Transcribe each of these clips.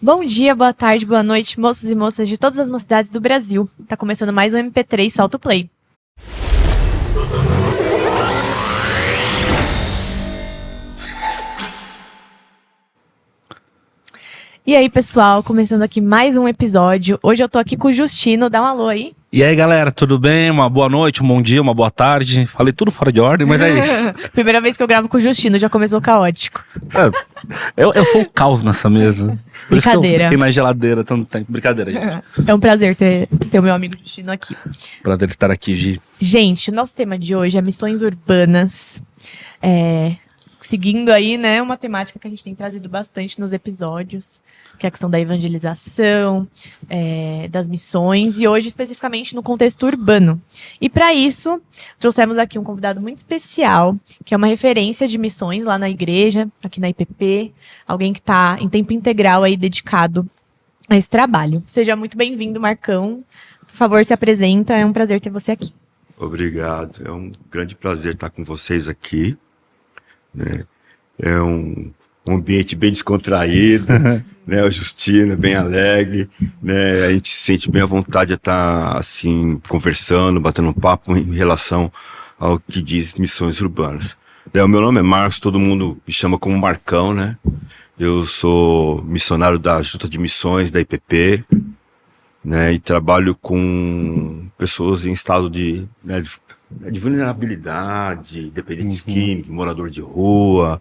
Bom dia, boa tarde, boa noite, moços e moças de todas as mocidades do Brasil. Tá começando mais um MP3 Salto Play. E aí, pessoal, começando aqui mais um episódio. Hoje eu tô aqui com o Justino, dá um alô aí. E aí, galera, tudo bem? Uma boa noite, um bom dia, uma boa tarde. Falei tudo fora de ordem, mas é isso. Primeira vez que eu gravo com o Justino, já começou caótico. Eu sou o caos nessa mesa. Por isso que eu Brincadeira. fiquei na geladeira tanto tempo. Brincadeira, gente. É um prazer ter o meu amigo Justino aqui. Prazer estar aqui, Gi. Gente, o nosso tema de hoje é missões urbanas. Seguindo aí, né, uma temática que a gente tem trazido bastante nos episódios, que é a questão da evangelização, das missões, e hoje especificamente no contexto urbano. E para isso, trouxemos aqui um convidado muito especial, que é uma referência de missões lá na igreja, aqui na IPP, alguém que está em tempo integral aí dedicado a esse trabalho. Seja muito bem-vindo, Marcão. Por favor, se apresenta, é um prazer ter você aqui. Obrigado, é um grande prazer estar com vocês aqui, né? É um ambiente bem descontraído, né? O Justino é bem alegre, né? A gente se sente bem à vontade de estar assim, conversando, batendo um papo em relação ao que diz missões urbanas. O meu nome é Marcos, todo mundo me chama como Marcão, né? Eu sou missionário da Junta de Missões da IPP, né, e trabalho com pessoas em estado de vulnerabilidade, dependentes químicos, morador de rua,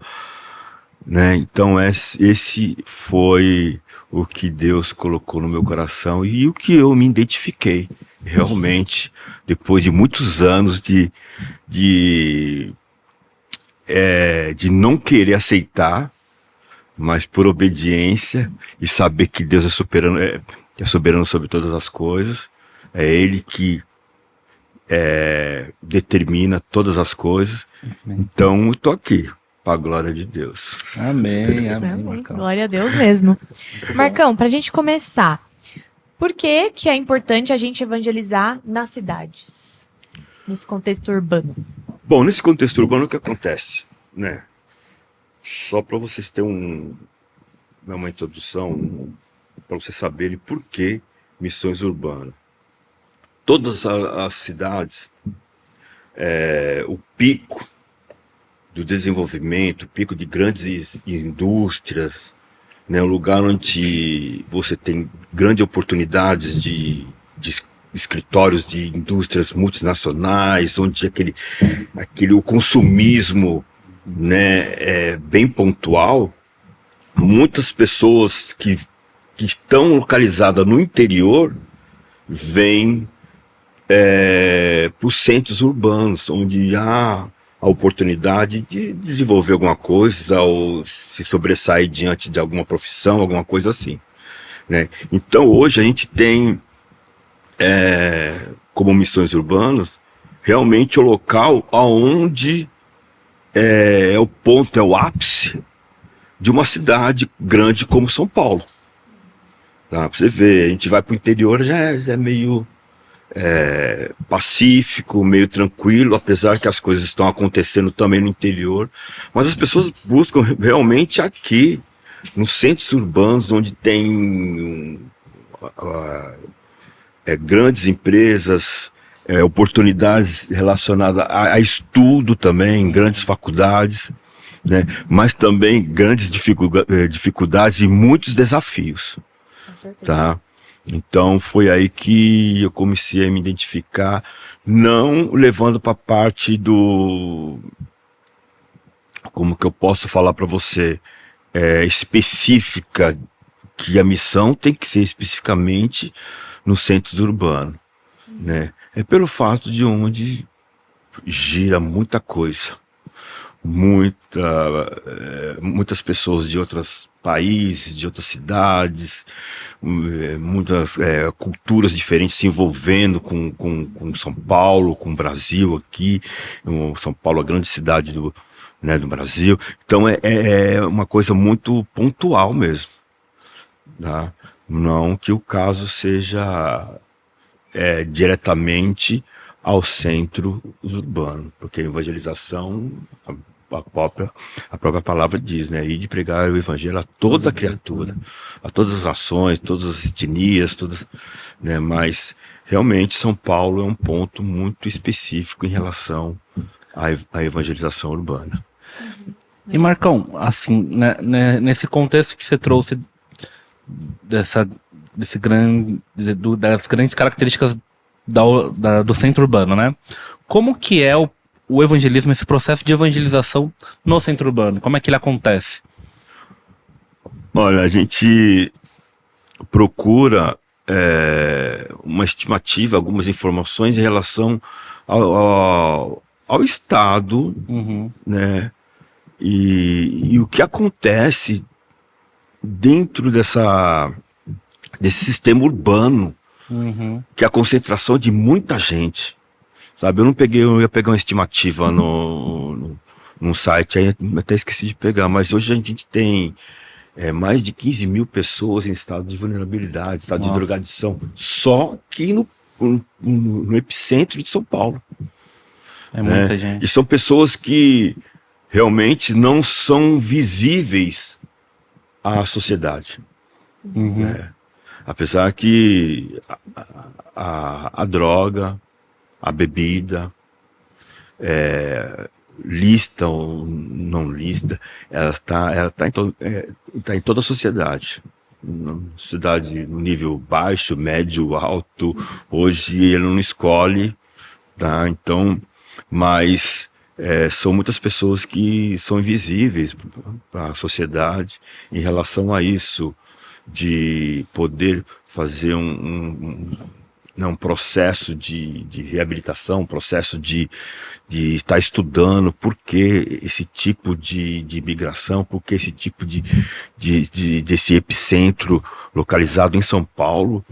né? Então esse foi o que Deus colocou no meu coração e o que eu me identifiquei realmente depois de muitos anos de não querer aceitar, mas por obediência e saber que Deus é soberano sobre todas as coisas, é Ele que determina todas as coisas. Amém. Então eu tô aqui, para a glória de Deus. Amém, Marcão. Glória a Deus mesmo. Marcão, pra gente começar, por que é importante a gente evangelizar nas cidades, nesse contexto urbano? Bom, nesse contexto urbano, o que acontece, né? Só para vocês terem uma introdução, para vocês saberem por que missões urbanas. Todas as cidades, o pico do desenvolvimento, o pico de grandes indústrias, né, um lugar onde você tem grandes oportunidades de escritórios de indústrias multinacionais, onde o consumismo, né, é bem pontual. Muitas pessoas que estão localizadas no interior vêm para os centros urbanos, onde há a oportunidade de desenvolver alguma coisa ou se sobressair diante de alguma profissão, alguma coisa assim, né? Então hoje a gente tem como missões urbanas realmente o local aonde é o ponto, é o ápice de uma cidade grande como São Paulo, tá? Pra você ver, a gente vai para o interior, já é meio pacífico, meio tranquilo, apesar que as coisas estão acontecendo também no interior, mas as pessoas buscam realmente aqui, nos centros urbanos, onde tem grandes empresas, oportunidades relacionadas a estudo também, grandes faculdades, né? Mas também grandes dificuldades e muitos desafios, Com certeza. tá? Então foi aí que eu comecei a me identificar, não levando para a parte do, como que eu posso falar para você, específica, que a missão tem que ser especificamente nos centros urbanos, né? É pelo fato de onde gira muita coisa, muitas pessoas de outros países, de outras cidades, muitas culturas diferentes se envolvendo com São Paulo, com o Brasil aqui. São Paulo, a grande cidade do Brasil. Então é uma coisa muito pontual mesmo, tá? Não que o caso seja diretamente ao centro urbano, porque a evangelização a própria palavra diz, né? Ir de pregar o evangelho a toda criatura, a todas as nações, todas as etnias, todas, né? Mas realmente São Paulo é um ponto muito específico em relação à evangelização urbana. E Marcão, assim, nesse contexto que você trouxe das grandes características do centro urbano, né? Como que é o evangelismo, esse processo de evangelização no centro urbano? Como é que ele acontece? Olha, a gente procura uma estimativa, algumas informações em relação ao Estado, né? E o que acontece dentro desse sistema urbano, que é a concentração de muita gente, sabe? Eu ia pegar uma estimativa num site, aí até esqueci de pegar, mas hoje a gente tem mais de 15 mil pessoas em estado de vulnerabilidade, estado de drogadição, só que no epicentro de São Paulo. É muita gente. E são pessoas que realmente não são visíveis à sociedade. Né? Apesar que a droga, a bebida, lista ou não lista, ela tá em toda a sociedade. Na sociedade no nível baixo, médio, alto. Hoje ele não escolhe, tá? Então, mas são muitas pessoas que são invisíveis para a sociedade em relação a isso, de poder fazer um processo de reabilitação, um processo de estar estudando por que esse tipo de migração, por que esse tipo desse epicentro localizado em São Paulo,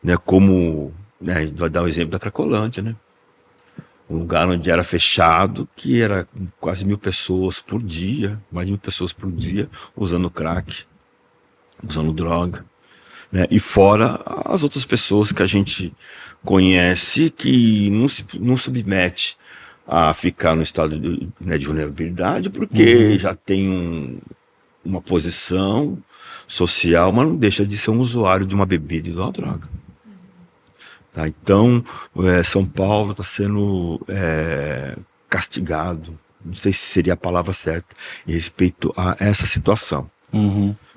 né, como, né, a gente vai dar o exemplo da Cracolândia, né? Um lugar onde era fechado, que era quase 1.000 pessoas por dia, mais de 1.000 pessoas por dia, usando crack, usando droga, né? E fora as outras pessoas que a gente conhece que não submete a ficar no estado de vulnerabilidade, porque já tem uma posição social, mas não deixa de ser um usuário de uma bebida e de uma droga. Tá? Então, São Paulo está sendo castigado, não sei se seria a palavra certa, em respeito a essa situação.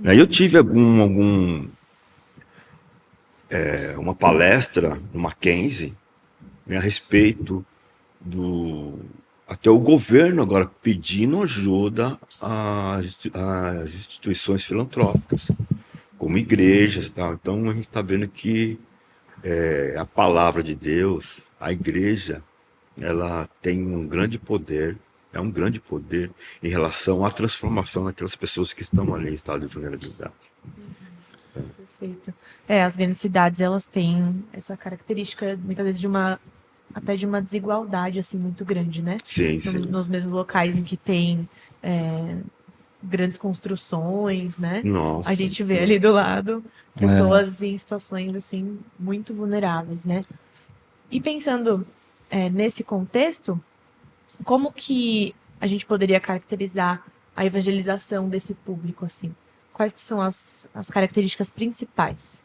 Eu tive uma palestra no Mackenzie, né, a respeito até o governo agora pedindo ajuda às instituições filantrópicas, como igrejas, tá? Então a gente está vendo que a palavra de Deus, a igreja, ela tem um grande poder, um grande poder em relação à transformação daquelas pessoas que estão ali em estado de vulnerabilidade. Perfeito. As grandes cidades, elas têm essa característica, muitas vezes, até de uma desigualdade, assim, muito grande, né? Sim. Nos mesmos locais em que tem grandes construções, né? Nossa. A gente vê ali do lado pessoas em situações, assim, muito vulneráveis, né? E pensando nesse contexto, como que a gente poderia caracterizar a evangelização desse público, assim? Quais que são as características principais?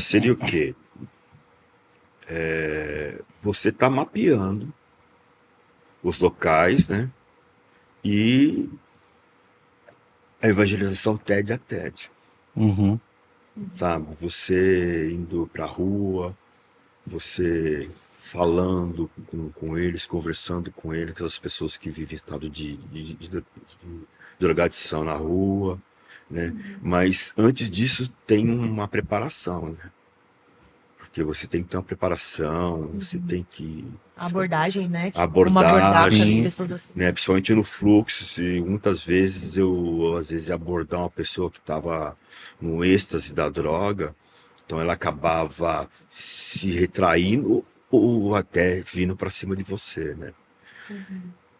Seria o quê? Você está mapeando os locais, né? E a evangelização TED a TED. Sabe? Você indo para a rua, você falando com eles, conversando com eles, aquelas pessoas que vivem em estado de drogadição na rua, né? Mas antes disso tem uma preparação, né? Porque você tem que ter uma preparação, você tem que... Abordagem, né? Uma Abordagem, abordagem, pessoas assim. né? Principalmente no fluxo, muitas vezes ia abordar uma pessoa que estava no êxtase da droga, então ela acabava se retraindo ou até vindo para cima de você, né?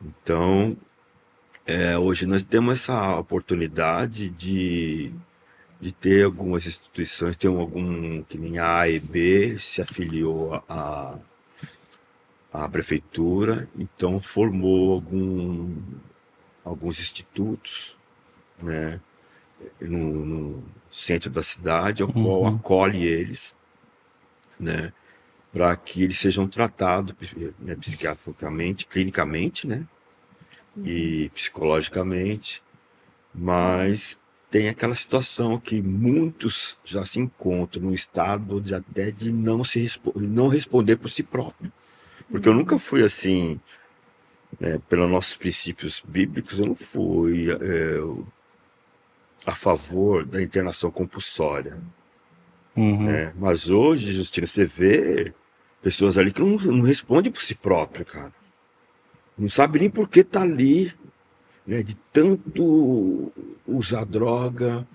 Então, hoje nós temos essa oportunidade de ter algumas instituições, tem algum que nem a e B se afiliou a prefeitura então formou alguns institutos, né, no centro da cidade, ao qual acolhe eles, né, para que eles sejam tratados, né, psiquiatricamente, clinicamente, né, e psicologicamente, mas tem aquela situação que muitos já se encontram no estado de até de não responder por si próprio. Porque eu nunca fui assim, né, pelos nossos princípios bíblicos, eu não fui a favor da internação compulsória, né? Mas hoje, Justino, você vê pessoas ali que não respondem por si próprio, cara. Não sabe nem por que tá ali, né, de tanto usar droga,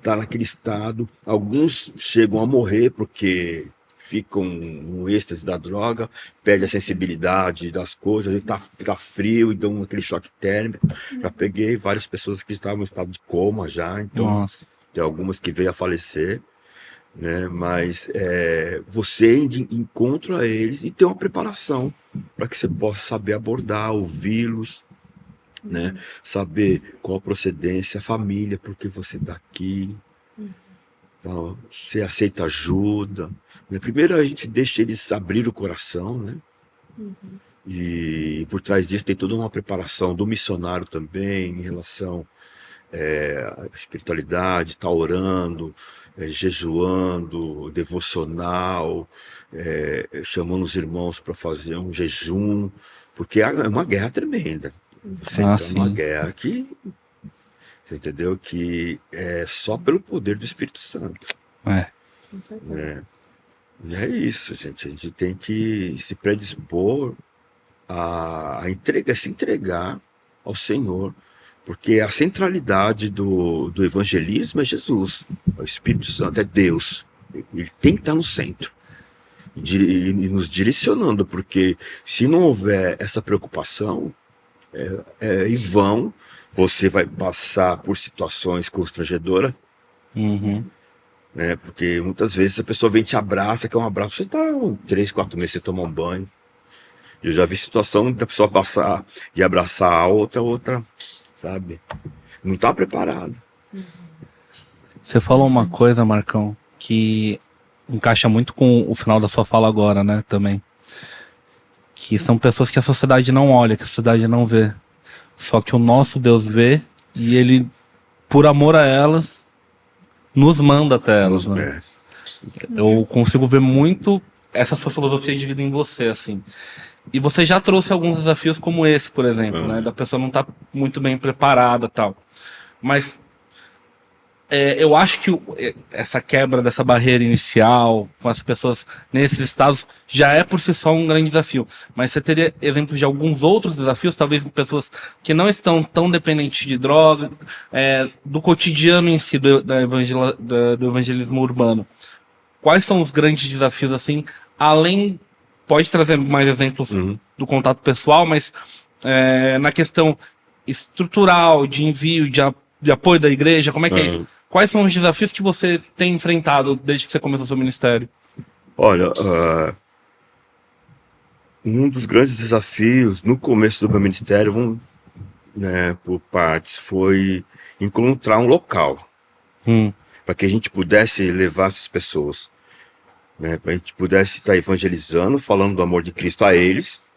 tá naquele estado. Alguns chegam a morrer porque ficam no êxtase da droga, perde a sensibilidade das coisas, fica frio e dão aquele choque térmico. Já peguei várias pessoas que estavam em estado de coma já, então Nossa. tem algumas que veio a falecer, né? Mas você encontra eles e tem uma preparação para que você possa saber abordar, ouvi-los, né? Saber qual a procedência, a família, porque você está aqui. Então, você aceita ajuda, né? Primeiro a gente deixa eles abrir o coração, né? E por trás disso tem toda uma preparação do missionário também em relação à espiritualidade, tá orando, jejuando, devocional, chamando os irmãos para fazer um jejum, porque é uma guerra tremenda. Você entra numa sim. guerra que, você entendeu? Que é só pelo poder do Espírito Santo. Com certeza. Né? E é isso, gente. A gente tem que se predispor a se entregar ao Senhor, porque a centralidade do evangelismo é Jesus, é o Espírito Santo, é Deus. Ele tem que estar no centro e nos direcionando, porque se não houver essa preocupação, em vão, você vai passar por situações constrangedoras, né? Porque muitas vezes a pessoa vem e te abraça, quer um abraço, você tá 3, 4 meses sem tomar um banho. Eu já vi situação da pessoa passar e abraçar a outra, sabe? Não tá preparado. Você falou uma coisa, Marcão, que encaixa muito com o final da sua fala agora, né, também. Que são pessoas que a sociedade não olha, que a sociedade não vê. Só que o nosso Deus vê e ele, por amor a elas, nos manda até elas, né? Eu consigo ver muito essa sua filosofia de vida em você, assim. E você já trouxe alguns desafios como esse, por exemplo, né? Da pessoa não estar muito bem preparada e tal. Mas eu acho que essa quebra dessa barreira inicial com as pessoas nesses estados já é por si só um grande desafio. Mas você teria exemplos de alguns outros desafios, talvez de pessoas que não estão tão dependentes de droga, do cotidiano em si do evangelismo urbano. Quais são os grandes desafios, assim, além... Pode trazer mais exemplos do contato pessoal, mas na questão estrutural, de envio, de apoio da igreja, como é que é isso? Quais são os desafios que você tem enfrentado desde que você começou seu ministério? Olha, um dos grandes desafios no começo do meu ministério, né, por partes, foi encontrar um local para que a gente pudesse levar essas pessoas, né, para a gente pudesse estar evangelizando, falando do amor de Cristo a eles,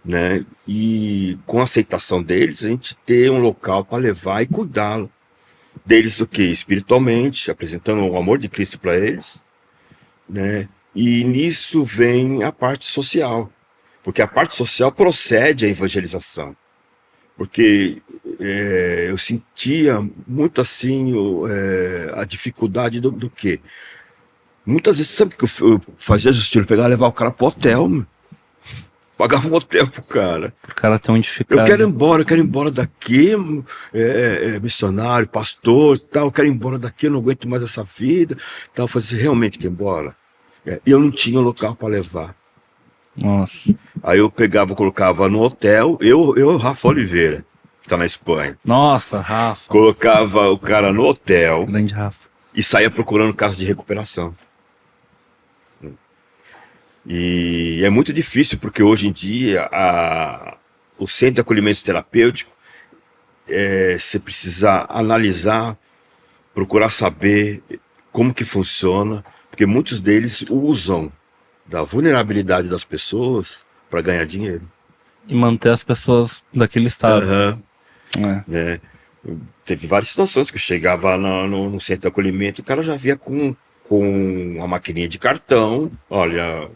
né, e com a aceitação deles, a gente ter um local para levar e cuidá-lo deles, o que? Espiritualmente, apresentando o amor de Cristo para eles, né, e nisso vem a parte social, porque a parte social procede à evangelização, porque eu sentia muito assim a dificuldade do quê? Muitas vezes, sabe o que eu fazia, Justino? Pegar e levar o cara pro hotel, meu. Pagava um hotel pro cara. O cara tem onde ficar. Eu quero ir embora daqui, missionário, pastor, tal, eu quero ir embora daqui, eu não aguento mais essa vida. Tal, eu falei, você realmente quer ir embora? E eu não tinha local para levar. Nossa. Aí eu pegava, colocava no hotel, eu Rafa Oliveira, que tá na Espanha. Nossa, Rafa. Colocava o cara no hotel. Grande Rafa. E saía procurando casa de recuperação. E é muito difícil, porque hoje em dia o centro de acolhimento terapêutico, você precisa analisar, procurar saber como que funciona, porque muitos deles usam da vulnerabilidade das pessoas para ganhar dinheiro. E manter as pessoas daquele estado. Aham. É. Né? Teve várias situações que eu chegava no centro de acolhimento, o cara já via com uma maquininha de cartão. Olha,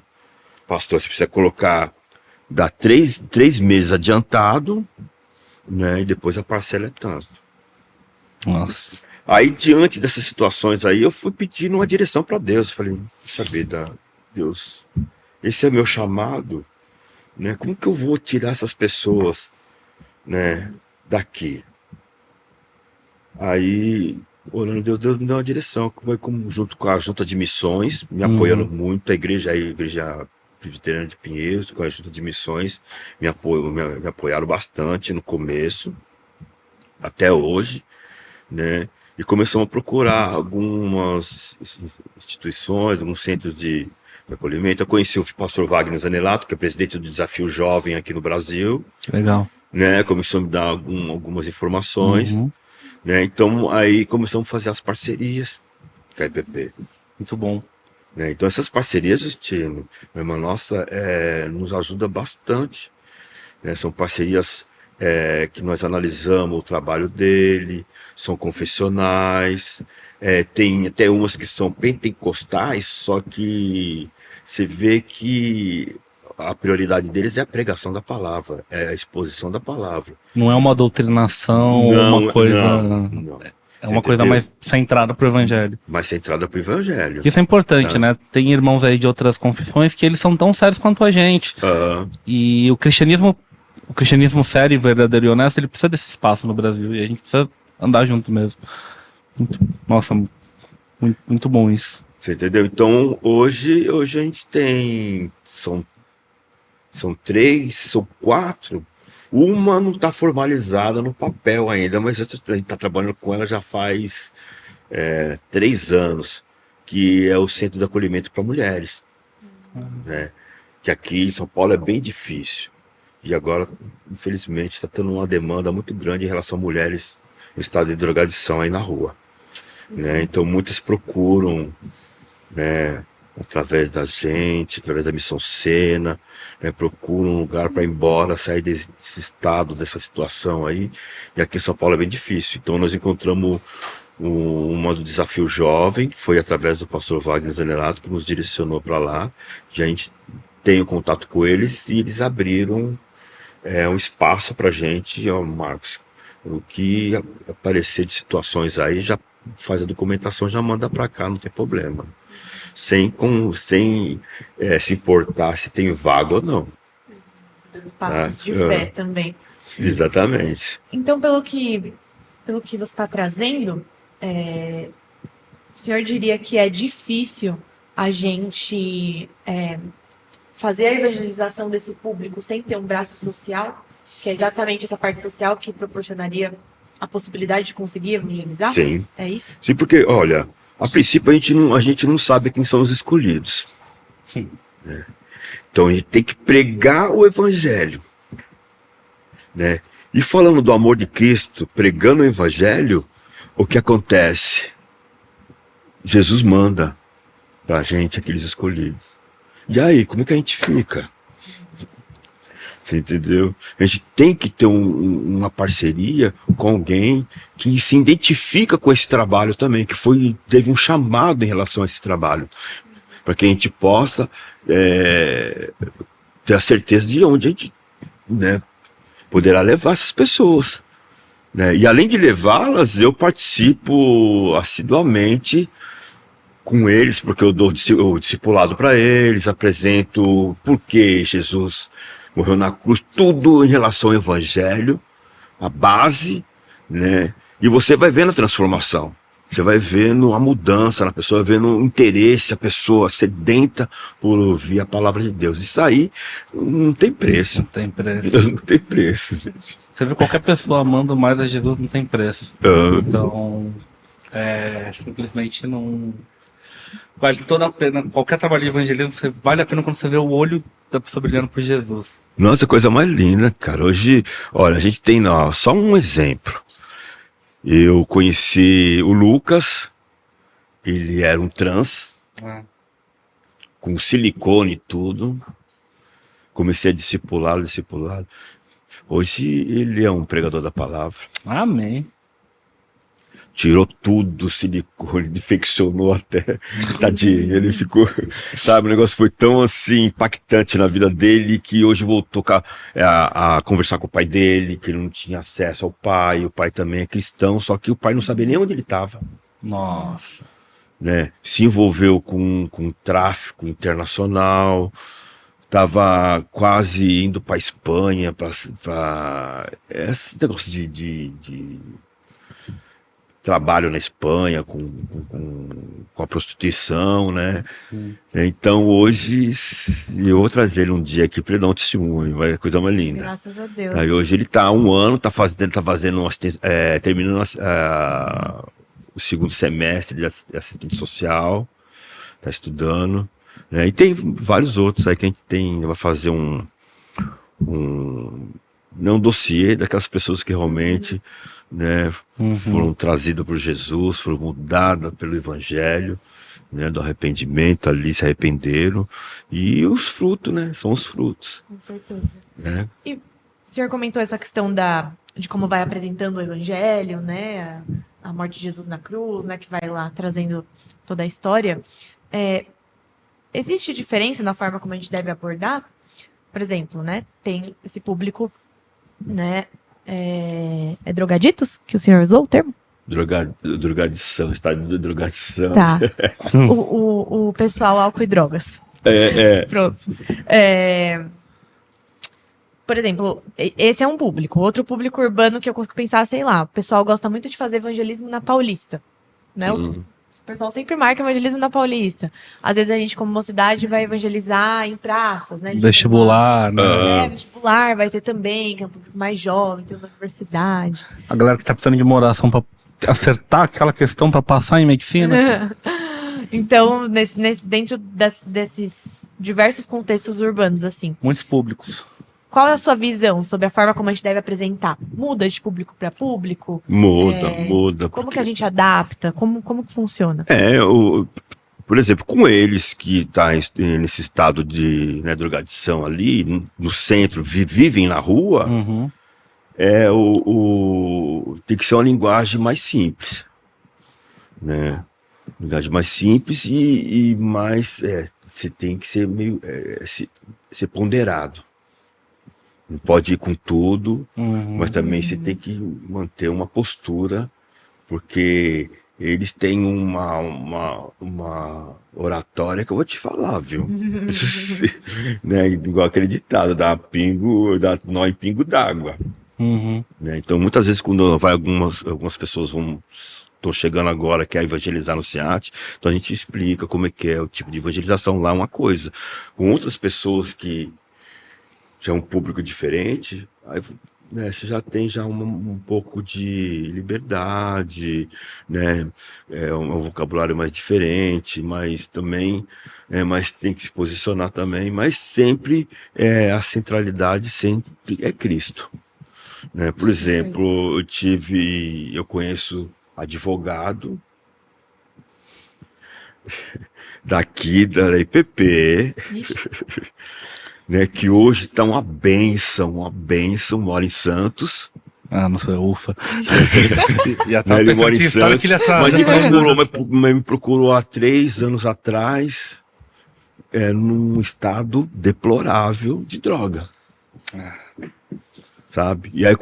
pastor, você precisa colocar, dá 3 meses adiantado, né? E depois a parcela é tanto. Nossa. Aí, diante dessas situações aí, eu fui pedindo uma direção para Deus. Falei, puxa vida, Deus, esse é meu chamado, né? Como que eu vou tirar essas pessoas, né, daqui? Aí, orando, Deus me deu uma direção, junto com a Junta de Missões, me apoiando muito, a Igreja Presbiteriana de Pinheiros, com a Junta de Missões, me apoiaram bastante no começo, até hoje, né? E começamos a procurar algumas instituições, alguns centros de acolhimento. Eu conheci o pastor Wagner Zanelato, que é presidente do Desafio Jovem aqui no Brasil, Legal. né? Começou a me dar algumas informações, né? Então aí começamos a fazer as parcerias com a IPP. Muito bom. Né? Então essas parcerias, Justino, minha irmã nossa, nos ajuda bastante, né? São parcerias que nós analisamos o trabalho dele, são confessionais, tem até umas que são pentecostais, só que você vê que a prioridade deles é a pregação da palavra, é a exposição da palavra. Não é uma doutrinação ou uma coisa. Não. É Você uma coisa entendeu? mais centrada pro evangelho. Mais centrada para o evangelho. Isso é importante, né? Tem irmãos aí de outras confissões que eles são tão sérios quanto a gente. E o cristianismo sério, verdadeiro e honesto, ele precisa desse espaço no Brasil. E a gente precisa andar junto mesmo. Nossa, muito bom isso. Você entendeu? Então, hoje a gente tem... São 3, são 4. Uma não está formalizada no papel ainda, mas a gente está trabalhando com ela já faz 3 anos, que é o Centro de Acolhimento para Mulheres. Né? Que aqui em São Paulo é bem difícil. E agora, infelizmente, está tendo uma demanda muito grande em relação a mulheres no estado de drogadição aí na rua. Né? Então, muitas procuram, né, através da gente, através da Missão Sena, né, procuram um lugar para ir embora, sair desse estado, dessa situação aí. E aqui em São Paulo é bem difícil. Então, nós encontramos uma do Desafio Jovem, que foi através do pastor Wagner Zanelato, que nos direcionou para lá. E a gente tem o contato com eles e eles abriram um espaço para a gente, Marcos. O que aparecer de situações aí, já faz a documentação, já manda para cá, não tem problema. Sem se importar se tem vaga ou não. Passos de fé também. Exatamente. Então, pelo que você está trazendo, o senhor diria que é difícil a gente fazer a evangelização desse público sem ter um braço social, que é exatamente essa parte social que proporcionaria a possibilidade de conseguir evangelizar? Sim. É isso? Sim, porque, olha, a princípio a gente não sabe quem são os escolhidos. Sim. Né? Então a gente tem que pregar o evangelho. Né? E falando do amor de Cristo, pregando o evangelho, o que acontece? Jesus manda pra gente aqueles escolhidos. E aí, como é que a gente fica? Você entendeu? A gente tem que ter uma parceria com alguém que se identifica com esse trabalho também, que teve um chamado em relação a esse trabalho, para que a gente possa ter a certeza de onde a gente, né, poderá levar essas pessoas. Né? E além de levá-las, eu participo assiduamente com eles, porque eu dou o discipulado para eles, apresento por que Jesus morreu na cruz, tudo em relação ao evangelho, a base, né? E você vai vendo a transformação, você vai vendo a mudança na pessoa, vendo o interesse, a pessoa sedenta por ouvir a palavra de Deus. Isso aí não tem preço. Não tem preço. Não tem preço, gente. Você vê qualquer pessoa amando mais a Jesus, não tem preço. Então, simplesmente não vale toda a pena. Qualquer trabalho de evangelismo, vale a pena quando você vê o olho da pessoa brilhando por Jesus. Nossa, coisa mais linda, cara. Hoje, olha, a gente tem só um exemplo. Eu conheci o Lucas, ele era um trans, com silicone e tudo. Comecei a discipulá-lo. Hoje ele é um pregador da palavra. Amém. Tirou tudo do silicone, infeccionou até. Tadinho, ele ficou. Sabe, o negócio foi tão assim impactante na vida dele que hoje voltou a conversar com o pai dele, que ele não tinha acesso ao pai. O pai também é cristão, só que o pai não sabia nem onde ele estava. Nossa. Né? Se envolveu com tráfico internacional. Estava quase indo para Espanha, para esse negócio de trabalho na Espanha com a prostituição, né? Então hoje eu vou trazer ele um dia aqui para ele dar um testemunho, vai ser coisa mais linda. Graças a Deus. Aí hoje ele está há 1 ano, está fazendo terminando o 2º semestre de assistente social, está estudando. Né? E tem vários outros aí que a gente vai fazer um dossiê daquelas pessoas que realmente, né, foram trazidas por Jesus, foram mudadas pelo Evangelho, né, do arrependimento, ali se arrependeram, e os frutos, né, são os frutos. Com certeza. Né? E o senhor comentou essa questão de como vai apresentando o Evangelho, né, a morte de Jesus na cruz, né, que vai lá trazendo toda a história. Existe diferença na forma como a gente deve abordar? Por exemplo, né, tem esse público, né, é drogaditos, que o senhor usou o termo? Drogadição, estado de drogadição. Tá. O pessoal álcool e drogas. Pronto. Por exemplo, esse é um público. Outro público urbano que eu consigo pensar, sei lá, o pessoal gosta muito de fazer evangelismo na Paulista, né? O pessoal sempre marca evangelismo na Paulista. Às vezes a gente, como mocidade, vai evangelizar em praças, né? Vestibular, né? Vestibular vai ter também, que é um público mais jovem, tem uma universidade. A galera que tá precisando de uma oração pra acertar aquela questão pra passar em medicina. Então, dentro desses diversos contextos urbanos, assim. Muitos públicos. Qual é a sua visão sobre a forma como a gente deve apresentar? Muda de público para público? Muda. Como que a gente adapta? Como que funciona? Por exemplo, com eles que estão nesse estado de drogadição ali, no centro, vivem na rua, tem que ser uma linguagem mais simples. Né? Linguagem mais simples e mais... você tem que ser meio... ser ponderado. Não pode ir com tudo, mas também você tem que manter uma postura, porque eles têm uma oratória que eu vou te falar, viu? Né? Igual aquele ditado, dá nó em pingo d'água. Né? Então, muitas vezes, quando vai algumas pessoas estão chegando agora, quer evangelizar no SEAT, então a gente explica como é que é o tipo de evangelização lá, uma coisa. Com outras pessoas que já é um público diferente, aí, né, você já tem um pouco de liberdade, né, um vocabulário mais diferente, mas também, mas tem que se posicionar também, mas sempre a centralidade sempre é Cristo. Né? Por exemplo, eu conheço advogado daqui da IPP, né, que hoje está uma bênção, mora em Santos. Não sou ufa. Ele mora em Santos, mas me procurou há 3 anos atrás, num estado deplorável de droga. Sabe? E aí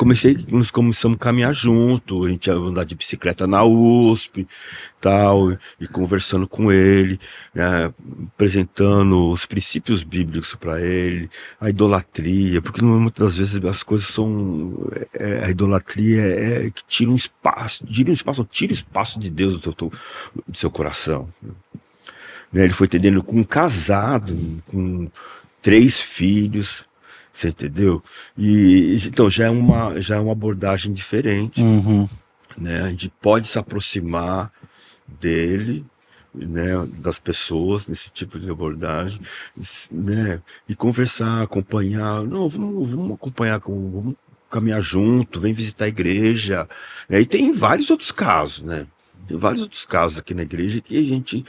nós começamos a caminhar junto, a gente ia andar de bicicleta na USP, tal, e conversando com ele, né, apresentando os princípios bíblicos para ele, a idolatria, porque muitas das vezes as coisas são... a idolatria que tira o espaço de Deus do seu coração. Né, ele foi entendendo com um casado, com 3 filhos, você entendeu? E então já é uma abordagem diferente. Né? A gente pode se aproximar dele, né, das pessoas nesse tipo de abordagem, né, e conversar, acompanhar, não, vamos acompanhar, vamos caminhar junto, vem visitar a igreja, né, e tem vários outros casos, né, tem vários outros casos aqui na igreja que a gente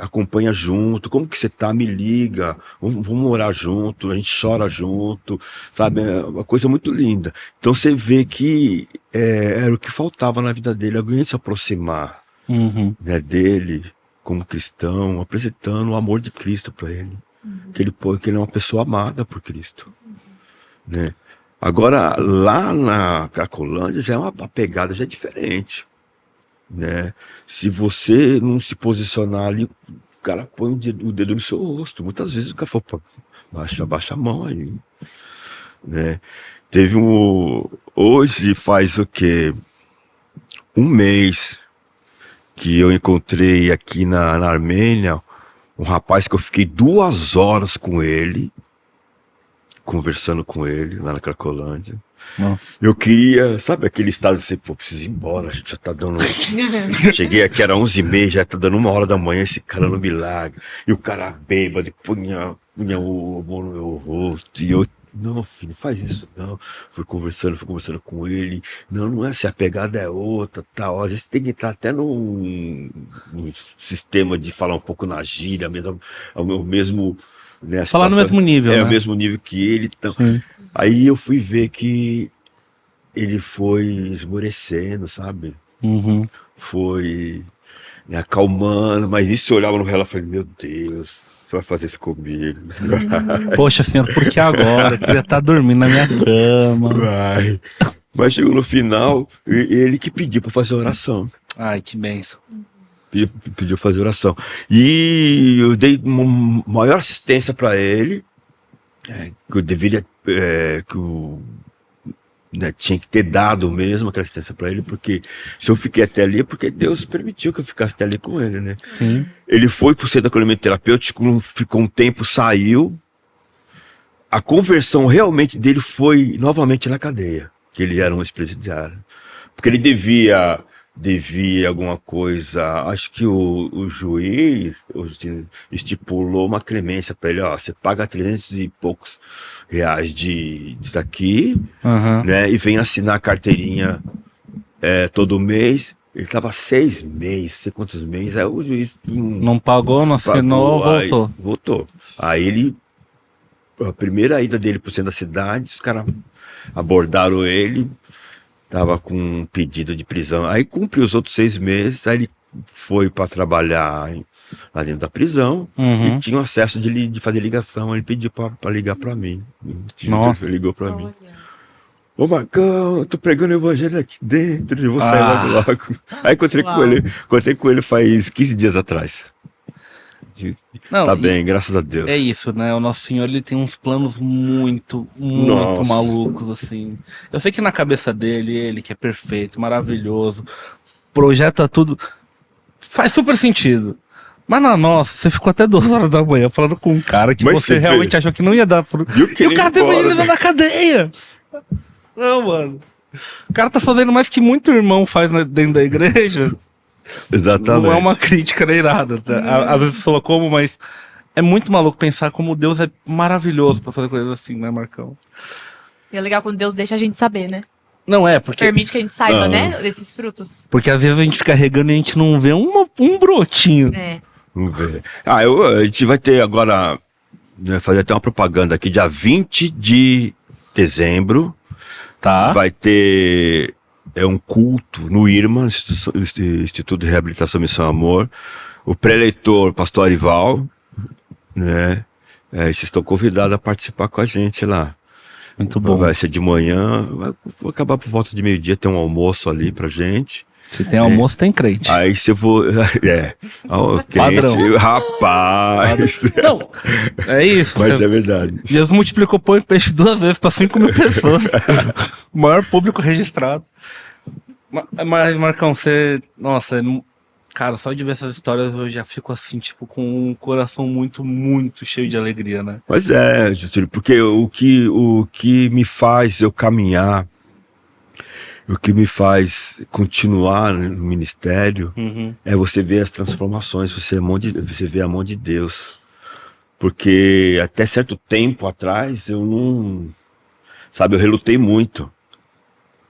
acompanha junto. Como que você tá? Me liga, vamos orar junto, a gente chora junto, sabe? É uma coisa muito linda. Então você vê que era o que faltava na vida dele, alguém se aproximar, né, dele como cristão, apresentando o amor de Cristo para ele, que ele é uma pessoa amada por Cristo, né? Agora lá na Cracolândia já a pegada já é diferente, né? Se você não se posicionar ali, o cara põe o dedo no seu rosto. Muitas vezes o cara fala, baixa a mão aí, né? Teve hoje faz o quê? Um mês que eu encontrei aqui na Armênia um rapaz que eu fiquei 2 horas com ele, conversando com ele lá na Cracolândia. Nossa. Eu queria, sabe aquele estado de você, pô, preciso ir embora, a gente já tá dando. Cheguei aqui, era 11h30, já tá dando 1h da manhã, esse cara não me larga. E o cara bêbado, punha o mão no meu rosto. E eu, não, filho, faz isso não. Fui conversando com ele. Não é assim, a pegada é outra, tal. Às vezes tem que entrar até no sistema de falar um pouco na gíria, mesmo né, falar no mesmo nível, né? O mesmo nível que ele. Então. Sim. Aí eu fui ver que ele foi esmorecendo, sabe? Foi acalmando, mas isso eu olhava no relógio e falei, meu Deus, você vai fazer isso comigo? Poxa, senhor, por que agora? Eu queria estar dormindo na minha cama. Vai. Mas chegou no final, ele que pediu para fazer oração. Ai, que bênção. Pediu fazer oração. E eu dei uma maior assistência para ele, que eu deveria, que eu tinha que ter dado mesmo aquela assistência para ele, porque se eu fiquei até ali, é porque Deus permitiu que eu ficasse até ali com ele, né? Sim. Ele foi pro centro de acolhimento terapêutico, ficou um tempo, saiu. A conversão realmente dele foi novamente na cadeia, que ele era um ex-presidiário. Porque ele devia alguma coisa, acho que o juiz estipulou uma clemência para ele, ó, você paga 300 e poucos reais disso aqui, né, e vem assinar a carteirinha todo mês. Ele tava 6 meses, sei quantos meses, aí o juiz não pagou, não assinou, voltou. Voltou. Aí ele, a primeira ida dele pro centro da cidade, os caras abordaram ele, tava com um pedido de prisão, aí cumpriu os outros 6 meses, aí ele foi para trabalhar lá dentro da prisão e tinha um acesso de fazer ligação, ele pediu para ligar para mim. Nossa. Ele ligou para mim. Ô Marcão, eu tô pregando o evangelho aqui dentro, eu vou sair logo. Aí encontrei com ele faz 15 dias atrás. Não, tá bem, graças a Deus. É isso, né? O Nosso Senhor, ele tem uns planos muito malucos, assim. Eu sei que na cabeça dele, ele que é perfeito, maravilhoso, projeta tudo, faz super sentido. Mas na nossa, você ficou até 2 horas da manhã falando com um cara que você realmente achou que não ia dar fruto. E o cara teve evangelizado na cadeia. Não, mano. O cara tá fazendo mais que muito irmão faz dentro da igreja. Exatamente. Não é uma crítica nem nada, tá? Às vezes soa como, mas é muito maluco pensar como Deus é maravilhoso pra fazer coisas assim, né, Marcão? E é legal quando Deus deixa a gente saber, né? Não é, porque... Permite que a gente saiba, né, desses frutos. Porque às vezes a gente fica regando e a gente não vê um brotinho. Vamos ver. A gente vai ter agora, né, fazer até uma propaganda aqui, dia 20 de dezembro. Tá. Vai ter... um culto no IRMA, Instituto de Reabilitação Missão Amor. O pré-leitor, pastor Arival, né? Vocês estão convidados a participar com a gente lá. Muito bom. Vai ser de manhã, vai acabar por volta de meio-dia, tem um almoço ali pra gente. Se tem almoço, tem crente. Aí se eu vou... Padrão. Rapaz. Não, é isso. Mas é verdade. Jesus multiplicou pão e peixe 2 vezes para 5.000 pessoas. O maior público registrado. Mas, Marcão, você... Nossa, cara, só de ver essas histórias eu já fico assim, tipo, com um coração muito, muito cheio de alegria, né? Mas Juscelio, porque o que me faz eu caminhar o que me faz continuar no ministério Uhum. é você ver as transformações, você vê a mão de Deus. Porque até certo tempo atrás eu não... Sabe, eu relutei muito.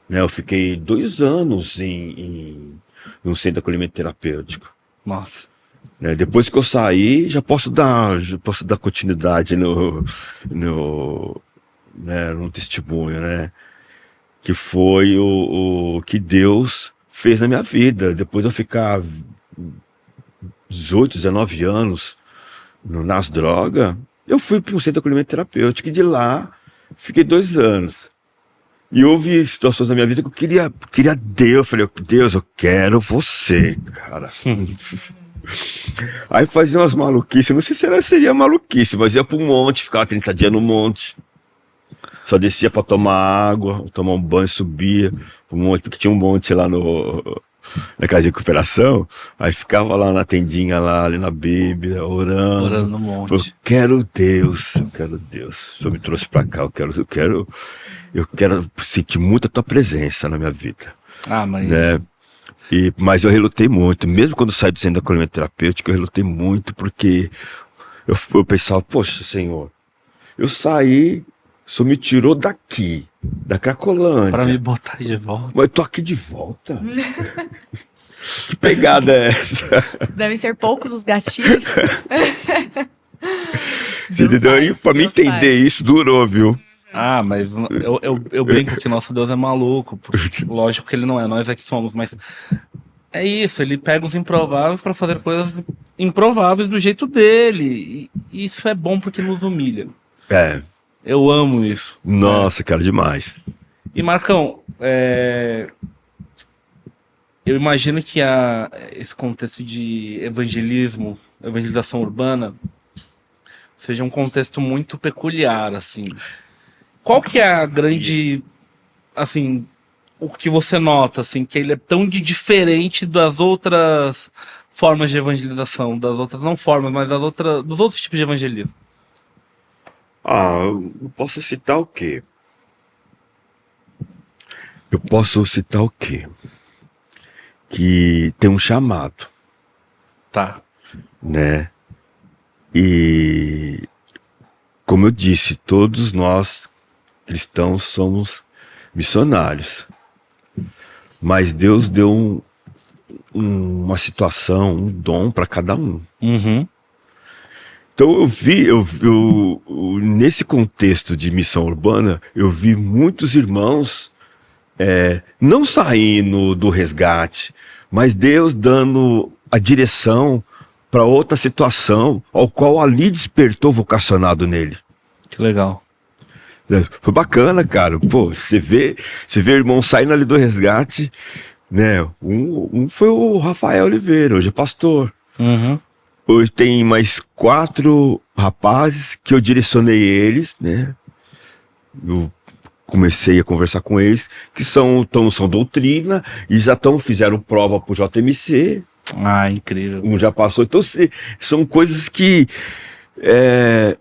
Né? Eu fiquei 2 anos num centro de acolhimento terapêutico. Nossa. Né? Depois que eu saí, já posso dar continuidade no testemunho, né? Que foi o que Deus fez na minha vida. Depois de eu ficar 18, 19 anos nas drogas, eu fui para um centro de acolhimento terapêutico e de lá fiquei 2 anos. E houve situações na minha vida que eu queria Deus. Eu falei, Deus, eu quero você, cara. Aí fazia umas maluquices, não sei se seria maluquice, mas ia para um monte, ficava 30 dias no monte. Só descia para tomar água, tomar um banho, subia para um monte, porque tinha um monte lá na casa de recuperação. Aí ficava lá na tendinha, lá, ali na Bíblia, orando. Orando no monte. Falei, eu quero Deus. O Senhor me trouxe para cá, eu quero sentir muito a tua presença na minha vida. Ah, mas... Né? Mas eu relutei muito, mesmo quando saí do centro de acolhimento terapêutico, eu relutei muito, porque eu pensava, poxa, Senhor, eu saí, o Senhor me tirou daqui, da Cracolândia. Pra me botar de volta. Mas eu tô aqui de volta? Que pegada é essa? Devem ser poucos os gatilhos. Você entendeu? Aí, pra mim entender isso, durou, viu? Ah, mas eu brinco que nosso Deus é maluco. Lógico que ele não é, nós é que somos, mas é isso, ele pega os improváveis para fazer coisas improváveis do jeito dele. E isso é bom porque nos humilha. É. Eu amo isso. Nossa, cara, demais. E Marcão, eu imagino que esse contexto de evangelização urbana, seja um contexto muito peculiar, assim. Qual que é a grande, assim, o que você nota, assim, que ele é tão diferente das outras formas de evangelização, das outras, não formas, mas dos outros tipos de evangelismo? Eu posso citar o quê? Eu posso citar o quê? Que tem um chamado. Tá. Né? E, como eu disse, todos nós cristãos somos missionários. Mas Deus deu uma situação, um dom para cada um. Uhum. Então nesse contexto de missão urbana, eu vi muitos irmãos não saindo do resgate, mas Deus dando a direção para outra situação, ao qual ali despertou vocacionado nele. Que legal. Foi bacana, cara. Pô, você vê irmão saindo ali do resgate, né? Um foi o Rafael Oliveira, hoje é pastor. Uhum. Hoje tem mais 4 rapazes que eu direcionei eles, né? Eu comecei a conversar com eles, que são doutrina e fizeram prova pro JMC. Ah, incrível. Um já passou. Então, são coisas que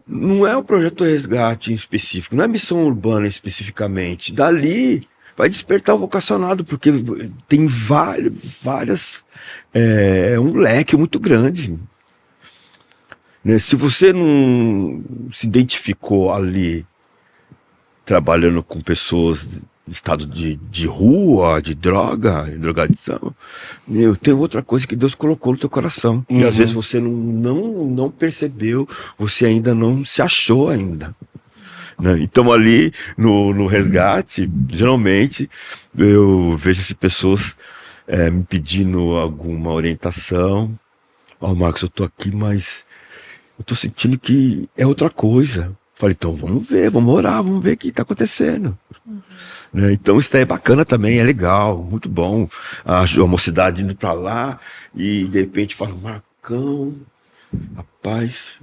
não é um projeto resgate em específico, não é missão urbana especificamente. Dali vai despertar o vocacionado, porque tem várias um leque muito grande. Né? Se você não se identificou ali trabalhando com pessoas em estado de rua, de drogadição, tem outra coisa que Deus colocou no teu coração. Uhum. E às vezes você não percebeu, você ainda não se achou ainda. Né? Então ali no resgate, geralmente eu vejo essas pessoas me pedindo alguma orientação. Marcos, eu tô aqui, mas eu tô sentindo que é outra coisa. Falei, então vamos ver, vamos orar, vamos ver o que está acontecendo. Uhum. Né? Então isso daí é bacana também, é legal, muito bom. A mocidade indo para lá e de repente fala, Marcão, rapaz,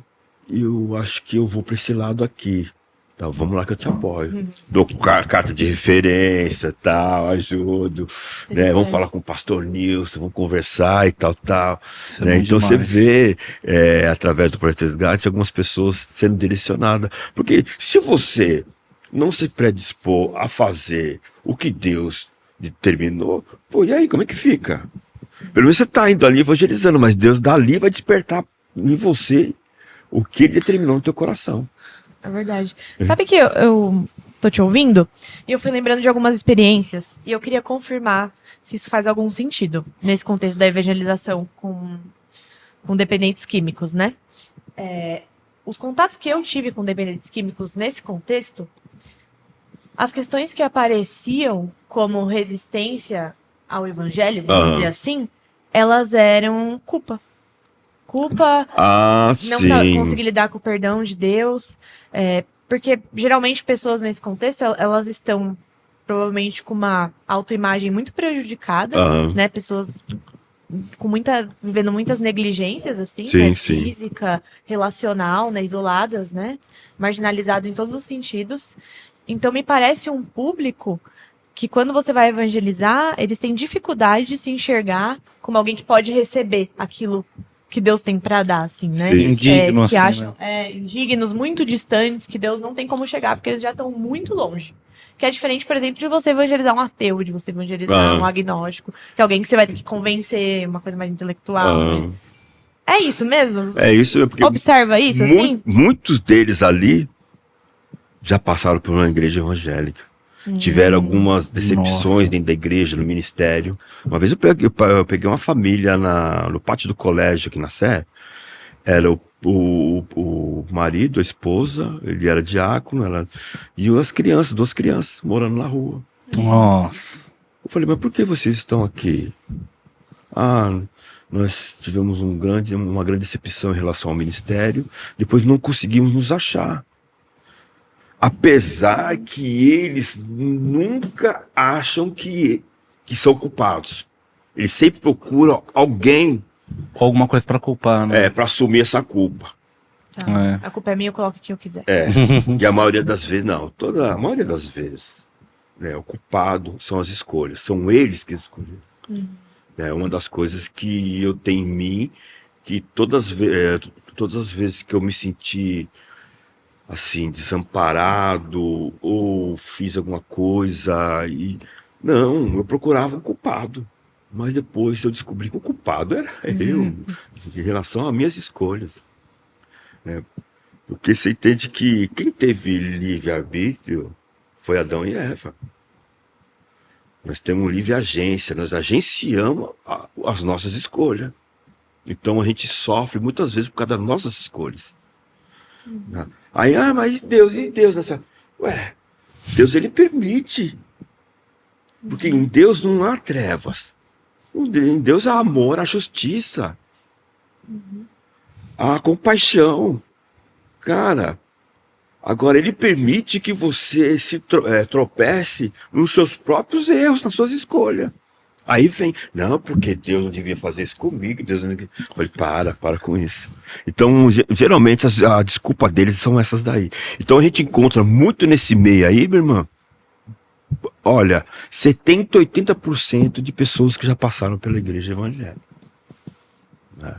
eu acho que eu vou para esse lado aqui. Então, vamos lá que eu te apoio. Uhum. Dou carta de referência, tal, ajudo. Né? Vamos falar com o pastor Nilson, vamos conversar e tal. Né? Então você vê, através do Projeto Resgate, algumas pessoas sendo direcionadas. Porque se você não se predispor a fazer o que Deus terminou, pô, e aí, como é que fica? Pelo menos você tá indo ali evangelizando, mas Deus dali vai despertar em você o que ele determinou no teu coração. É verdade. Sabe que eu tô te ouvindo e eu fui lembrando de algumas experiências e eu queria confirmar se isso faz algum sentido nesse contexto da evangelização com dependentes químicos, né? Os contatos que eu tive com dependentes químicos nesse contexto, as questões que apareciam como resistência ao evangelho, vamos dizer assim, elas eram culpa. Não sim. conseguir lidar com o perdão de Deus. Porque geralmente pessoas nesse contexto, elas estão provavelmente com uma autoimagem muito prejudicada, né? Pessoas vivendo muitas negligências, assim, Sim, né? sim. Física, relacional, né? Isoladas, né? Marginalizadas em todos os sentidos. Então me parece um público que quando você vai evangelizar, eles têm dificuldade de se enxergar como alguém que pode receber aquilo que Deus tem pra dar, assim, né? Sim. Indigno, que assim, acham indignos, muito distantes, que Deus não tem como chegar, porque eles já estão muito longe. Que é diferente, por exemplo, de você evangelizar um ateu, de você evangelizar um agnóstico, que é alguém que você vai ter que convencer, uma coisa mais intelectual. Né? É isso mesmo? É isso, porque observa isso, assim? Muitos deles ali já passaram por uma igreja evangélica. Tiveram algumas decepções dentro da igreja, no ministério. Uma vez eu peguei uma família no pátio do colégio aqui na Sé. Era o marido, a esposa, ele era diácono, e as crianças, 2 crianças, morando na rua. Nossa. Eu falei, mas por que vocês estão aqui? Nós tivemos uma grande decepção em relação ao ministério, depois não conseguimos nos achar. Apesar que eles nunca acham que são culpados. Eles sempre procuram alguém Alguma coisa pra culpar, né? para assumir essa culpa. Tá. A culpa é minha, eu coloco quem eu quiser. E a maioria das vezes, não. A maioria das vezes, né, o culpado são as escolhas. São eles que escolheram. É uma das coisas que eu tenho em mim, que todas as vezes que eu me senti assim, desamparado, ou fiz alguma coisa não, eu procurava um culpado. Mas depois eu descobri que o culpado era eu, em relação às minhas escolhas. Né? Porque você entende que quem teve livre-arbítrio foi Adão e Eva. Nós temos livre agência, nós agenciamos as nossas escolhas. Então a gente sofre muitas vezes por causa das nossas escolhas. Aí, mas e Deus nessa... Deus ele permite. Porque em Deus não há trevas. Em Deus há amor, há justiça. Há compaixão. Cara, agora ele permite que você se tropece nos seus próprios erros, nas suas escolhas. Aí vem, não, porque Deus não devia fazer isso comigo, Deus não... Eu falei, para com isso. Então, geralmente, a desculpa deles são essas daí. Então, a gente encontra muito nesse meio aí, minha irmã, olha, 70%, 80% de pessoas que já passaram pela igreja evangélica. Né?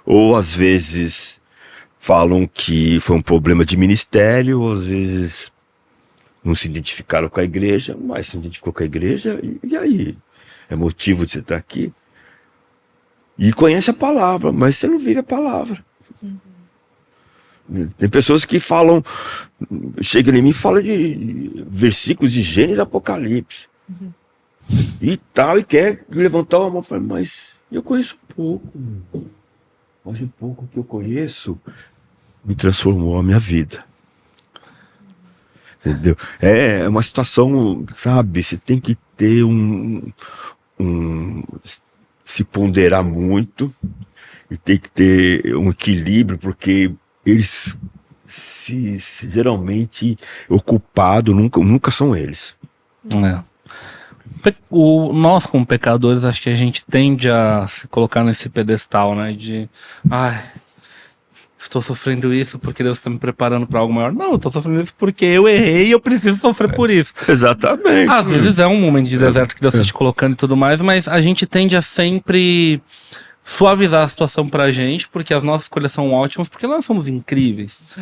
Ou, às vezes, falam que foi um problema de ministério, ou, às vezes, não se identificaram com a igreja, mas se identificou com a igreja, e aí? É motivo de você estar aqui. E conhece a palavra, mas você não vive a palavra. Tem pessoas que falam, chegam em mim e falam de versículos de Gênesis e Apocalipse. E tal, e quer levantar a mão e falar, mas eu conheço pouco. Mas o pouco que eu conheço me transformou a minha vida. Entendeu? É uma situação, sabe, você tem que ter se ponderar muito e tem que ter um equilíbrio, porque eles geralmente o culpado nunca são eles. Nós como pecadores, acho que a gente tende a se colocar nesse pedestal, né, de estou sofrendo isso porque Deus está me preparando para algo maior. Não, eu estou sofrendo isso porque eu errei e eu preciso sofrer por isso. Exatamente. Às vezes é um momento de deserto que Deus está te colocando e tudo mais, mas a gente tende a sempre suavizar a situação pra gente, porque as nossas escolhas são ótimas, porque nós somos incríveis.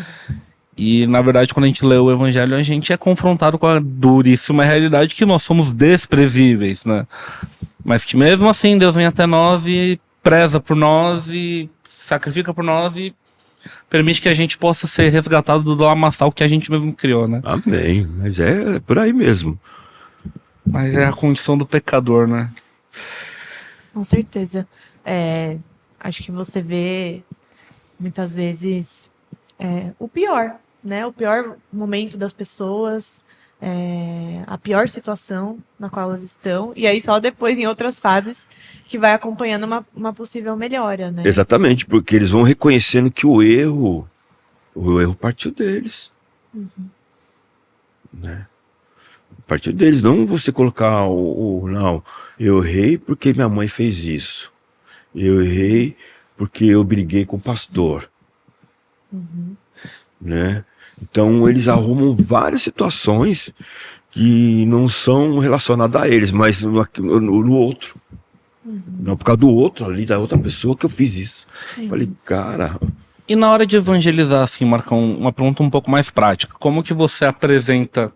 E, na verdade, quando a gente lê o Evangelho, a gente é confrontado com a duríssima realidade que nós somos desprezíveis, né? Mas que mesmo assim Deus vem até nós e preza por nós e sacrifica por nós e permite que a gente possa ser resgatado do lamaçal que a gente mesmo criou, né? Amém. Mas é por aí mesmo. Mas é a condição do pecador, né? Com certeza. Acho que você vê muitas vezes o pior, né? O pior momento das pessoas, a pior situação na qual elas estão, e aí só depois, em outras fases, que vai acompanhando uma possível melhora, né? Exatamente, porque eles vão reconhecendo que o erro partiu deles. Né? Partiu deles, não você colocar não, eu errei porque minha mãe fez isso. Eu errei porque eu briguei com o pastor. Né? Então eles arrumam várias situações que não são relacionadas a eles, mas no outro. Não, por causa do outro ali, da outra pessoa que eu fiz isso. Falei, cara... E na hora de evangelizar, assim, Marcão, uma pergunta um pouco mais prática. Como que você apresenta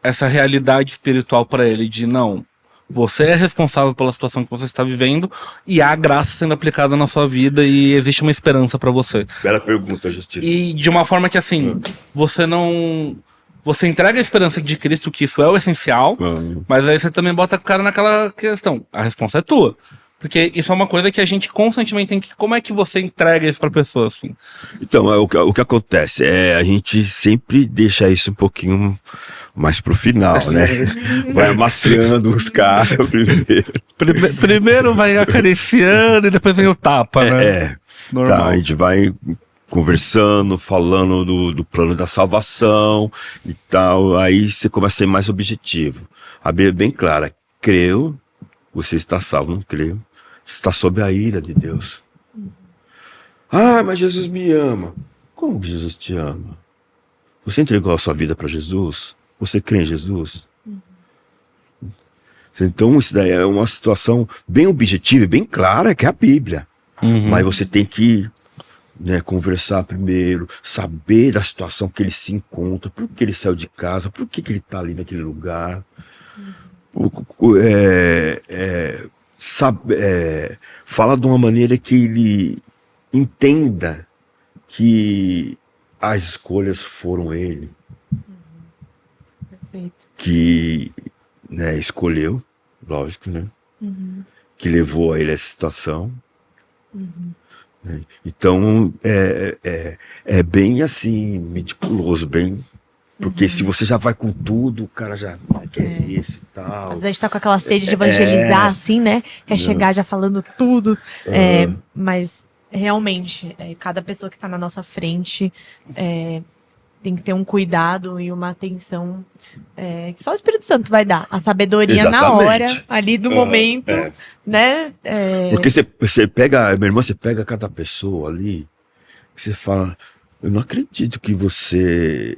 essa realidade espiritual para ele de não, você é responsável pela situação que você está vivendo e há graça sendo aplicada na sua vida e existe uma esperança para você. Bela pergunta, Justiça. E de uma forma que assim, você não... Você entrega a esperança de Cristo, que isso é o essencial, mas aí você também bota o cara naquela questão. A resposta é tua. Porque isso é uma coisa que a gente constantemente tem que... Como é que você entrega isso pra pessoa, assim? Então, o que acontece a gente sempre deixa isso um pouquinho mais pro final, né? Vai amaciando os caras primeiro. Primeiro vai acariciando e depois vem o tapa, né? Normal. Tá, a gente vai conversando, falando do plano da salvação e tal. Aí você começa a ser mais objetivo. A Bíblia é bem clara. Creio, você está salvo. Não creio, você está sob a ira de Deus. Ah, mas Jesus me ama. Como que Jesus te ama? Você entregou a sua vida para Jesus? Você crê em Jesus? Então isso daí é uma situação bem objetiva e bem clara, que é a Bíblia. Mas você tem que conversar primeiro, saber da situação que ele se encontra, por que ele saiu de casa, por que ele está ali naquele lugar. Fala de uma maneira que ele entenda que as escolhas foram ele. Perfeito. Que escolheu, lógico, né? Que levou a ele a essa situação. Então é bem assim, meticuloso, bem. Porque se você já vai com tudo, o cara já que é esse e tal. Às vezes tá com aquela sede de evangelizar, assim, né? Quer chegar já falando tudo. Mas realmente, cada pessoa que tá na nossa frente tem que ter um cuidado e uma atenção que só o Espírito Santo vai dar. A sabedoria na hora, ali do momento, né? Porque você pega, minha irmã, você pega cada pessoa ali, você fala, eu não acredito que você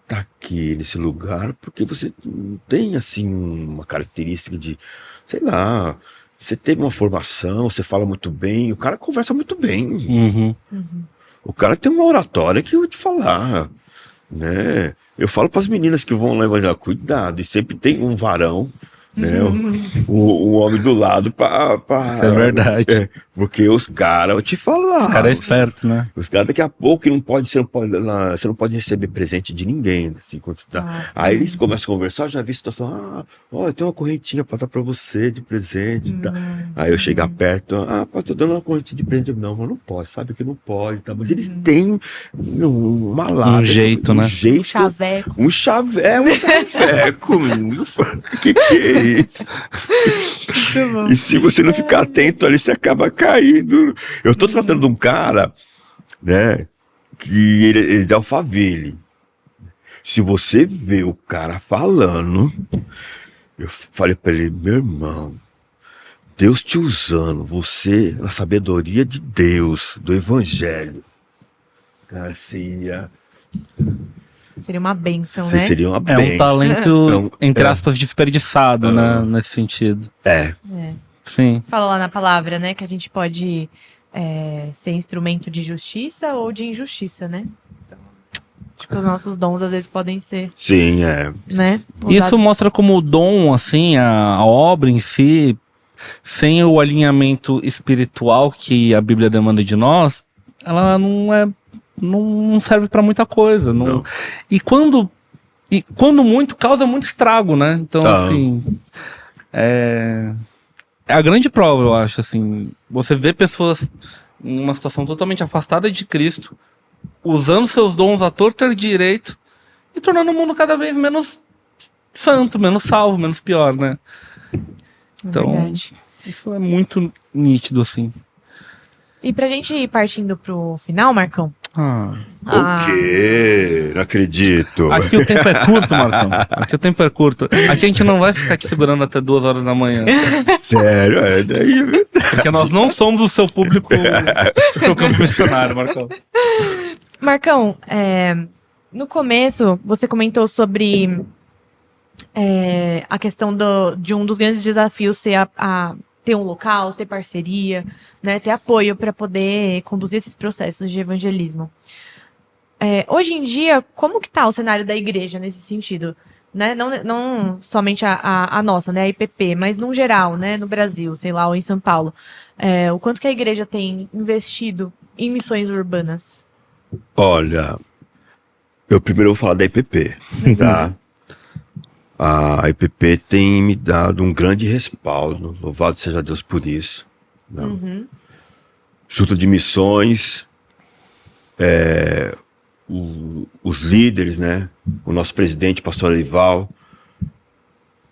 tá aqui nesse lugar, porque você não tem, assim, uma característica de, sei lá, você teve uma formação, você fala muito bem, o cara conversa muito bem. O cara tem uma oratória que eu vou te falar, né? Eu falo para as meninas que vão lá evangelizar, cuidado, e sempre tem um varão, né? o homem do lado É verdade. porque os caras, eu te falar. Os caras é esperto, né? Os caras daqui a pouco você não pode receber presente de ninguém, assim, quando você tá. Aí eles começam a conversar, eu já vi situação, eu tenho uma correntinha para dar para você de presente, tá? Aí eu chegar perto, tô dando uma correntinha de presente, não pode, sabe que não pode, tá? Mas eles têm uma lata, um jeito, né? Um chaveco. Um chaveco, menino. Que é isso? E se você não ficar atento ali, você acaba caindo. Eu tô tratando de um cara, né, que ele é de Alphaville. Se você vê o cara falando, eu falei pra ele, meu irmão, Deus te usando, você, na sabedoria de Deus, do Evangelho, cara, seria uma bênção, né? Seria uma bênção. É um talento, entre aspas, desperdiçado, né, nesse sentido. Sim. Fala lá na palavra, né, que a gente pode ser instrumento de justiça ou de injustiça, né? Então, de que os nossos dons às vezes podem ser, Sim, né? Isso usados. mostra como o dom, assim, a obra em si, sem o alinhamento espiritual que a Bíblia demanda de nós, ela não serve para muita coisa. Não. E quando muito, causa muito estrago, né? Então, assim, é a grande prova, eu acho, assim, você vê pessoas em uma situação totalmente afastada de Cristo, usando seus dons à torta e direito, e tornando o mundo cada vez menos santo, menos salvo, menos pior, né? Então, Verdade. isso é muito nítido, assim. E pra gente ir partindo pro final, Marcão. O quê? Não acredito. Aqui o tempo é curto, Marcão. Aqui o tempo é curto. Aqui a gente não vai ficar te segurando até 2 horas da manhã. Sério, daí. Porque nós não somos o seu público, o seu campo missionário, Marcão. Marcão, no começo você comentou sobre a questão de um dos grandes desafios ser a ter um local, ter parceria, né, ter apoio para poder conduzir esses processos de evangelismo. Hoje em dia, como que tá o cenário da igreja nesse sentido? Né? Não somente a nossa, né, a IPP, mas no geral, né, no Brasil, sei lá, ou em São Paulo. O quanto que a igreja tem investido em missões urbanas? Olha, eu primeiro vou falar da IPP, tá? A IPP tem me dado um grande respaldo, louvado seja Deus por isso. Junta de missões, os líderes, né? O nosso presidente, pastor Arival.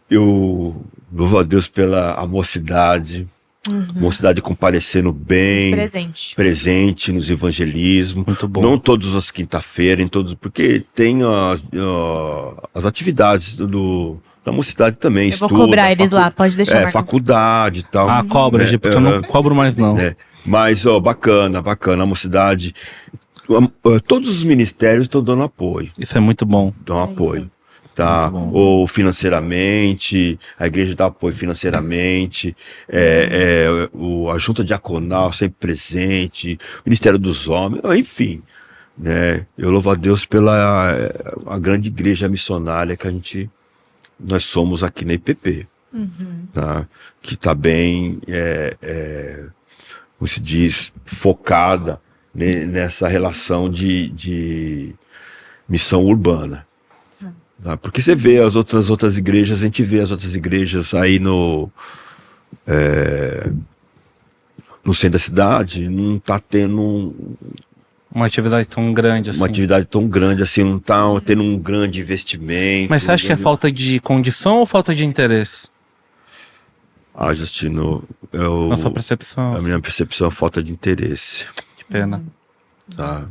Eu louvo a Deus pela mocidade, mocidade comparecendo bem, presente nos evangelismos. Muito bom. Não todas as quinta-feiras, porque tem as atividades da mocidade também. Eu vou cobrar eles lá, pode deixar, Marcão. Faculdade e tal. Cobra, porque eu não cobro mais, não. Mas, bacana, a mocidade. Todos os ministérios estão dando apoio. Isso é muito bom. Dão apoio. Tá? Ou financeiramente, a igreja dá apoio financeiramente, a junta diaconal sempre presente, o Ministério dos Homens, enfim. Né? Eu louvo a Deus pela a grande igreja missionária que nós somos aqui na IPP. Tá? Que está bem, como se diz, focada nessa relação de missão urbana. Tá? Porque você vê as outras igrejas, a gente vê as outras igrejas aí no centro da cidade, não está tendo uma atividade tão grande assim. Uma atividade tão grande assim, não está tendo um grande investimento. Mas você acha que é falta de condição ou falta de interesse? Justino, na sua percepção? A minha percepção é falta de interesse. Que pena. Tá.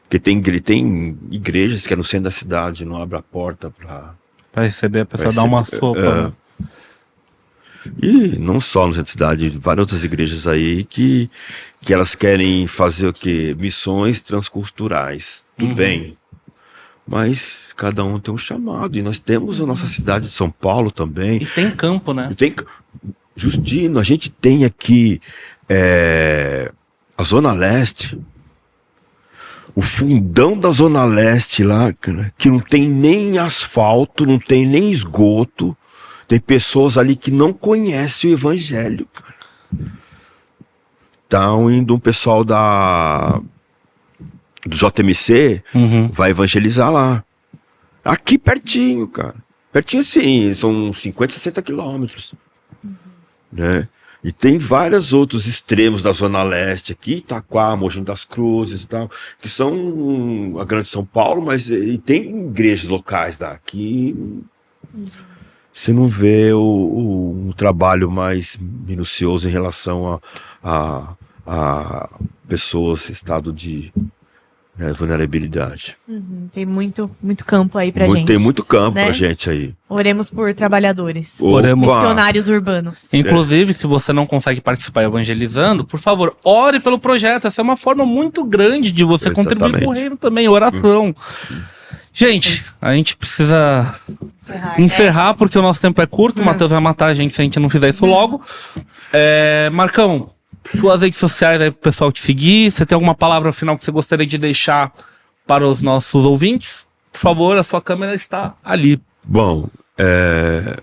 Porque tem igrejas que é no centro da cidade, não abre a porta para receber a pessoa, dar uma sopa. Né? E não só no centro da cidade, várias outras igrejas aí que elas querem fazer o quê? Missões transculturais. Tudo bem. Mas cada um tem um chamado. E nós temos a nossa cidade de São Paulo também. E tem campo, né? Justino, a gente tem aqui a Zona Leste. O fundão da Zona Leste lá, que não tem nem asfalto, não tem nem esgoto. Tem pessoas ali que não conhecem o evangelho, cara. Então, indo um pessoal do JMC, vai evangelizar lá. Aqui pertinho, cara. Pertinho sim, são 50, 60 quilômetros. Né? E tem vários outros extremos da Zona Leste aqui, Itaquá, Mogi das Cruzes e tal, que são a Grande São Paulo, mas e tem igrejas locais daqui. Você não vê um trabalho mais minucioso em relação a pessoas em estado de vulnerabilidade. Tem muito campo aí pra gente. Tem muito campo, né? Pra gente aí. Oremos por trabalhadores. Oremos. Missionários urbanos. Inclusive, se você não consegue participar evangelizando, por favor, ore pelo projeto. Essa é uma forma muito grande de você contribuir com o reino também, oração. Gente, a gente precisa encerrar porque o nosso tempo é curto. O Matheus vai matar a gente se a gente não fizer isso logo. Marcão, suas redes sociais aí pro pessoal te seguir. Você tem alguma palavra final que você gostaria de deixar para os nossos ouvintes, por favor, a sua câmera está ali. Bom, é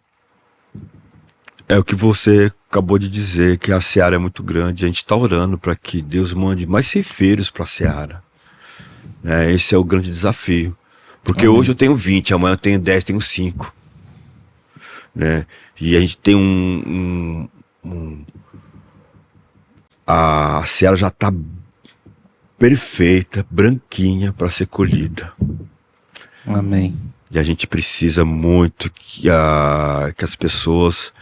o que você acabou de dizer, que a seara é muito grande. A gente está orando para que Deus mande mais ceifeiros para a seara. Né? Esse é o grande desafio. Porque hoje eu tenho 20, amanhã eu tenho 10, tenho 5. Né? E a gente tem a seara já está perfeita, branquinha para ser colhida. Amém. E a gente precisa muito que as pessoas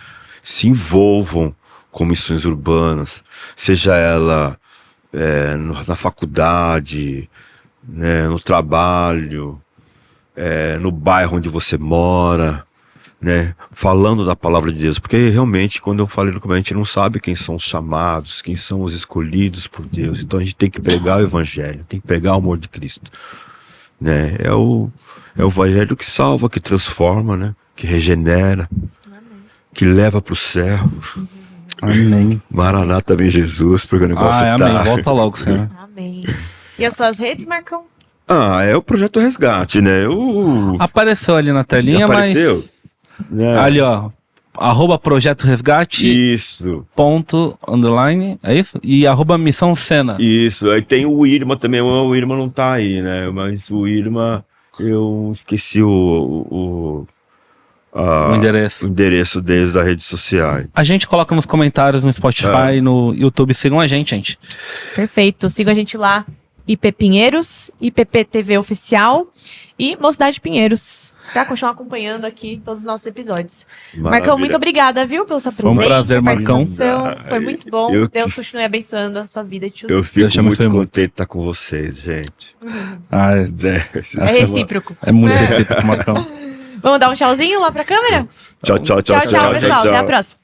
se envolvam com missões urbanas, seja ela na faculdade, né, no trabalho, no bairro onde você mora, né, falando da palavra de Deus, porque realmente quando eu falei no começo, a gente não sabe quem são os chamados, quem são os escolhidos por Deus, então a gente tem que pregar o evangelho, tem que pregar o amor de Cristo, né, é o evangelho que salva, que transforma, né, que regenera, que leva para o céu. Amém. Maranata, vem Jesus, porque o negócio tá... Amém, volta logo, Senhor. Amém. E as suas redes, Marcão? É o Projeto Resgate, né? Apareceu ali na telinha, Apareceu? mas... Ali, ó. @Projeto Resgate. Isso. _, é isso? E @Missão Sena. Isso. Aí tem o Irma também. O Irma não tá aí, né? Mas o Irma, eu esqueci o endereço deles das redes sociais. A gente coloca nos comentários no Spotify, no YouTube. Sigam a gente. Perfeito. Sigam a gente lá. IP Pinheiros, IPP-TV Oficial e Mocidade Pinheiros. Pra continuar acompanhando aqui todos os nossos episódios. Maravilha. Marcão, muito obrigada, viu, pela sua presença. Foi um prazer, Marcão. Foi muito bom. Eu Deus continue abençoando a sua vida. Eu fico muito contente de estar com vocês, gente. É recíproco. É muito recíproco, Marcão. Vamos dar um tchauzinho lá pra câmera? Tchau, pessoal. Até a próxima.